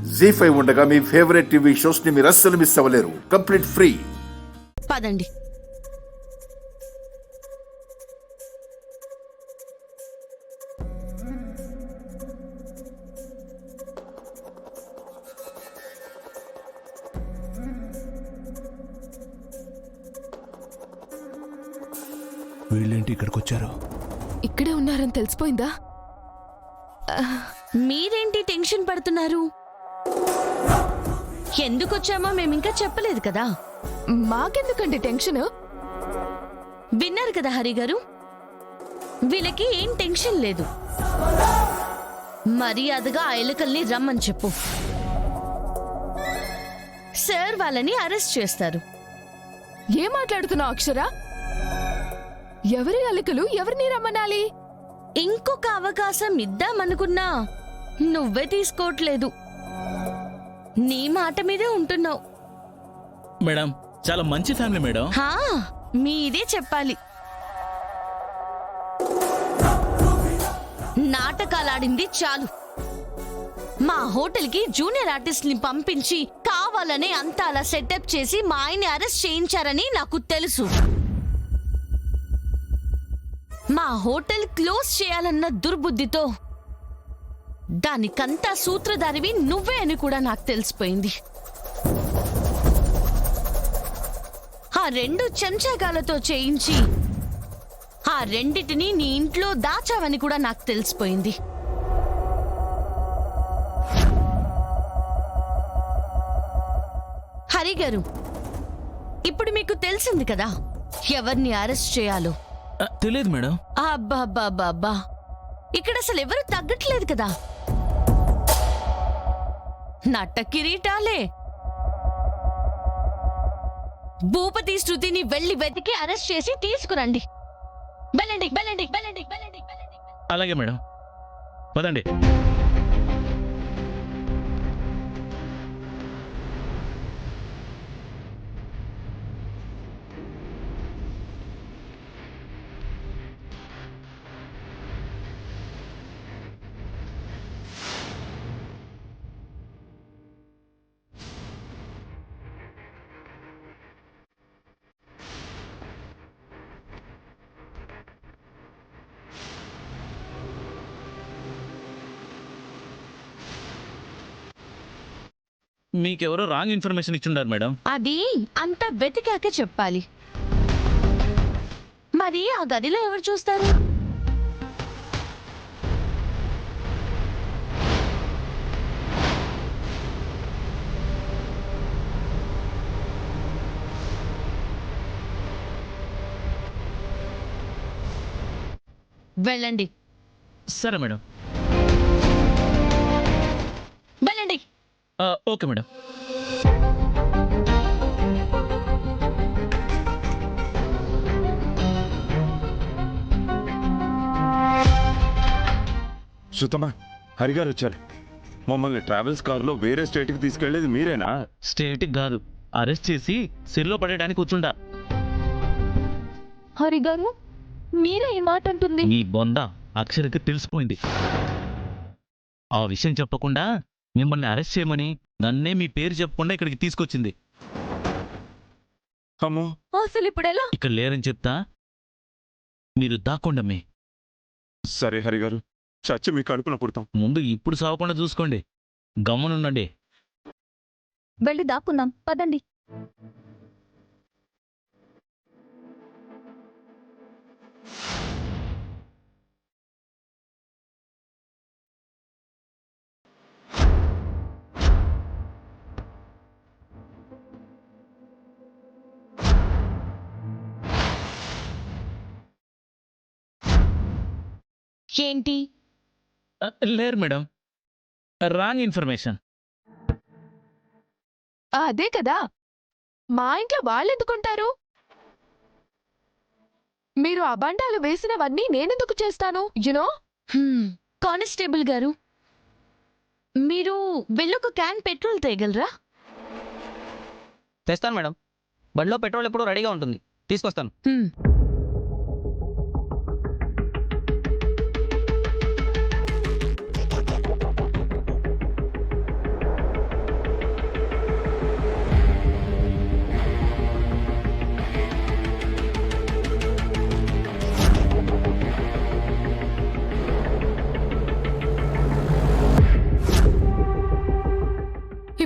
జీ5 ఉండగా మీ favourite TV shows ని మీరు అస్సలు మిస్ అవ్వలేరు. Complete free. పదండి. వీళ్ళేంటి ఇక్కడికి వచ్చారు? ఇక్కడే ఉన్నారని తెలిసిపోయిందా? మీరేంటి టెన్షన్ పడుతున్నారు? ఎందుకొచ్చామో మేమింకా చెప్పలేదు కదా. మాకెందుకండి టెన్షన్? విన్నారు కదా హరి గారు, వీళ్ళకి ఏం టెన్షన్ లేదు. మర్యాదగా ఆ ఎలుకల్ని రమ్మని చెప్పు. సార్ వాళ్ళని అరెస్ట్ చేస్తారు. ఏం మాట్లాడుతున్నావు అక్షర? ఎవరి అలికలు ఎవరిని రమ్మనాలి? ఇంకొక అవకాశం ఇద్దామనుకున్నా నువ్వే తీసుకోవట్లేదు. నీ మాట మీదే ఉంటున్నావు. మేడం చాలా మంచి ఫ్యామిలీ మేడం. హా, మీదే చెప్పాలి. నాటకాలాడింది చాలు. మా హోటల్కి జూనియర్ ఆర్టిస్ట్ ని పంపించి కావాలనే అంతా అలా సెటప్ చేసి మా ఆయన్ని అరెస్ట్ చేయించారని నాకు తెలుసు. మా హోటల్ క్లోజ్ చేయాలన్న దుర్బుద్ధితో దానికంతా సూత్రధారివి నువ్వే అని కూడా నాకు తెలిసిపోయింది. ఆ 2 చెంచాగాలతో చేయించి ఆ రెండిటిని నీ ఇంట్లో దాచావని కూడా నాకు తెలిసిపోయింది. హరి గారు, ఇప్పుడు మీకు తెలిసింది కదా ఎవరిని అరెస్ట్ చేయాలో. తెలియదు మేడం. అబ్బాబ్బాబ్బా, ఇక్కడ అసలు ఎవరు తగ్గట్లేదు కదా. నట్ట కిరీటాలే. భూపతి శృతిని వెళ్లి వెతికి అరెస్ట్ చేసి తీసుకురండి. వెళ్ళండి వెళ్ళండి వెళ్ళండి వెళ్ళండి వెళ్ళండి. అలాగే మేడం, పదండి. మీకెవరో రాంగ్ ఇన్ఫర్మేషన్ ఇచ్చుండారు మేడం. అది అంత వెతికాక చెప్పాలి. మరి ఆ గదిలో ఎవరు చూస్తారు? వెళ్ళండి. సరే మేడం. వెళ్ళండి. Okay madam. శృతమా, హరిగారు వచ్చారు. మమ్మల్ని ట్రావెల్స్ కారులో వేరే స్టేట్కి తీసుకెళ్లేది మీరేనా? స్టేట్కి కాదు, అరెస్ట్ చేసి సెల్లో పడేయడానికి కూర్చుంటా. హరి గారు, మీరే ఈ మాట అంటుంది? ఈ బొంద అక్షరకి తెలిసిపోయింది. ఆ విషయం చెప్పకుండా మిమ్మల్ని అరెస్ట్ చేయమని నన్నే మీ పేరు చెప్పకుండా ఇక్కడికి తీసుకొచ్చింది. అమ్మో, అసలు ఇప్పుడు ఎలా? ఇక్కడ లేరని చెప్తా, మీరు దాక్కోండమ్మే. సరే హరిగారు, చచ్చి మీ కడుపున పుడతాం. ముందు ఇప్పుడు సావకుండా చూసుకోండి. గమ్మునుండండి. వెళ్ళి దాక్కుందాం, పదండి. ఏంటి? లేరు మేడం, రాంగ్ ఇన్ఫర్మేషన్. అదే కదా, మా ఇంట్లో వాళ్ళెందుకుంటారు? మీరు అబండాలు వేసినవన్నీ నేనెందుకు చేస్తాను? యునో. కానిస్టేబుల్ గారు, మీరు వెళ్ళొక క్యాన్ పెట్రోల్ తేగలరా? తెస్తాను మేడం. బండిలో పెట్రోల్ ఎప్పుడూ రెడీగా ఉంటుంది, తీసుకొస్తాను.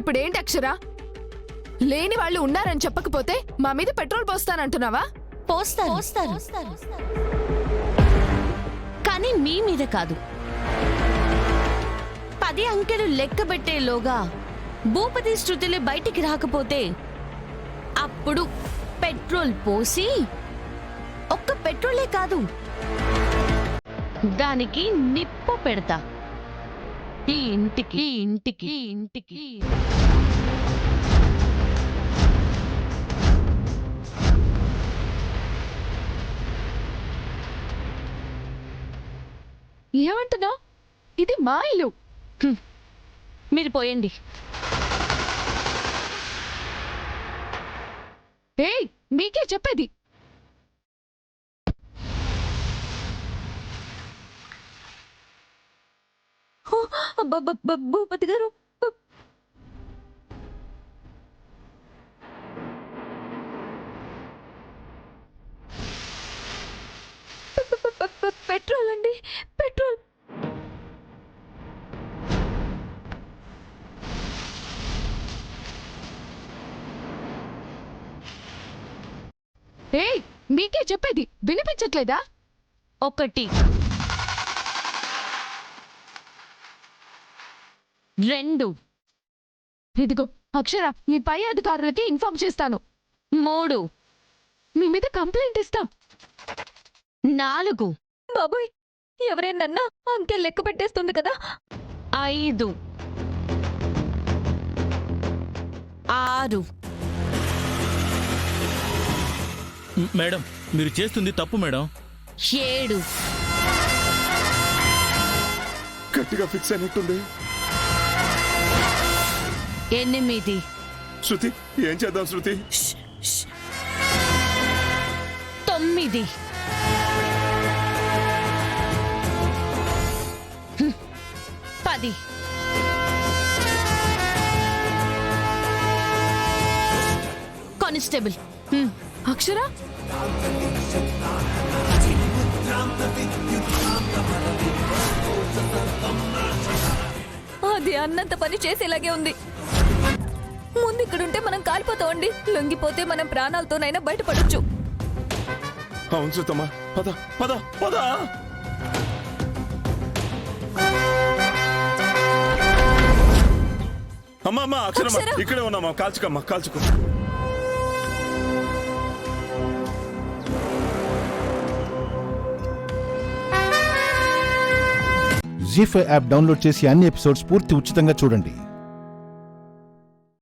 ఇప్పుడేంటి అక్షరా? లేని వాళ్ళు ఉన్నారని చెప్పకపోతే మా మీద పెట్రోల్ పోస్తానంటున్నావా? పోస్తారు కానీ మీ మీద కాదు. 10 అంకెలు లెక్క పెట్టేలోగా భూపతి శృతులు బయటికి రాకపోతే అప్పుడు పెట్రోల్ పోసి, ఒక్క పెట్రోలే కాదు దానికి నిప్పు పెడతా. ఈ ఇంటికి ఏమంటున్నావు? ఇది మా ఇల్లు. మీరు పోయండి. ఏయ్, మీకే చెప్పేది. భూపతి గారు, పెట్రోల్ అండి, పెట్రోల్. ఏయ్, మీకే చెప్పేది వినిపించట్లేదా? 1 2 ఇదిగో అక్షర, మీ పై అధికారులకి ఇన్ఫార్మ్ చేస్తాను. 3 మీ మీద కంప్లైంట్ ఇస్తాం. 4 బాబోయ్, ఎవరైనా అంకె లెక్క పెట్టేస్తుంది కదా. 5 6 మేడం, మీరు చేస్తుంది తప్పు మేడం. 7 గట్టిగా ఫిక్స్ అయినట్టుంది. 8 శృతి, ఏం చేద్దాం శృతి? 9 10 కానిస్టేబుల్. అక్షర, అది అన్నంత పని చేసేలాగే ఉంది. ముందు ఇక్కడుంటే మనం కాలిపోతామండి. లొంగిపోతే మనం ప్రాణాలతోనైనా బయటపడొచ్చు. అవును సుతమ్మా, పద పద పద. అమ్మా అక్షరమ్మా, ఇక్కడే ఉన్నామా? కాల్చుకమ్మా, కాల్చుకో. జీ5 యాప్ డౌన్లోడ్ చేసి అన్ని ఎపిసోడ్స్ పూర్తి ఉచితంగా చూడండి.